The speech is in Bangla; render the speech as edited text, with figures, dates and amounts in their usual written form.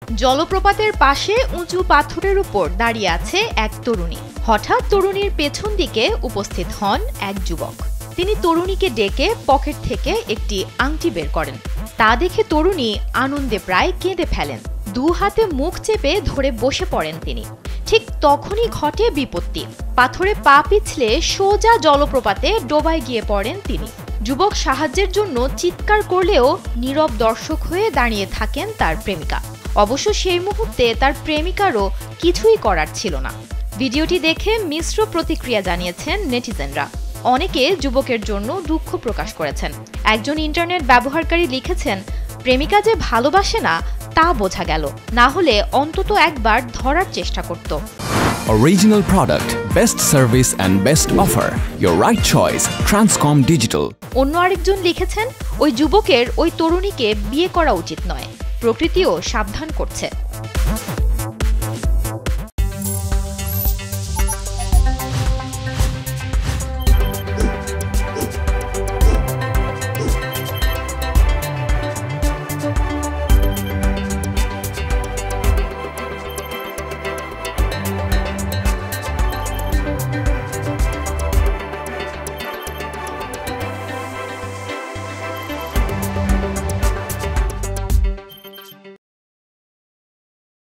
জলপ্রপাতের পাশে উঁচু পাথরের উপর দাঁড়িয়ে আছে এক তরুণী। হঠাৎ তরুণীর পেছন দিকে উপস্থিত হন এক যুবক। তিনি তরুণীকে ডেকে পকেট থেকে একটি আংটি বের করেন। তা দেখে তরুণী আনন্দে প্রায় কেঁদে ফেলেন। দু হাতে মুখ চেপে ধরে বসে পড়েন তিনি। ঠিক তখনই ঘটে বিপত্তি। পাথরে পা পিছলে সোজা জলপ্রপাতে ডোবায় গিয়ে পড়েন তিনি। যুবক সাহায্যের জন্য চিৎকার করলেও নীরব দর্শক হয়ে দাঁড়িয়ে থাকেন তার প্রেমিকা। অবশ্য সেই মুহূর্তে তার প্রেমিকারও কিছুই করার ছিল না। ভিডিওটি দেখে মিশ্র প্রতিক্রিয়া জানিয়েছেন নেটিজেনরা। অনেকে যুবকের জন্য দুঃখ প্রকাশ করেছেন। একজন ইন্টারনেট ব্যবহারকারী লিখেছেন, প্রেমিকা যে ভালোবাসে না তা বোঝা গেল, না হলে অন্তত একবার ধরার চেষ্টা করত। Original product, best service and best offer. Your right choice, Transcom Digital. অন্য আরেকজন লিখেছেন, ওই যুবকের ওই তরুণীকে বিয়ে করা উচিত নয়, প্রকৃতিও সাবধান করছে।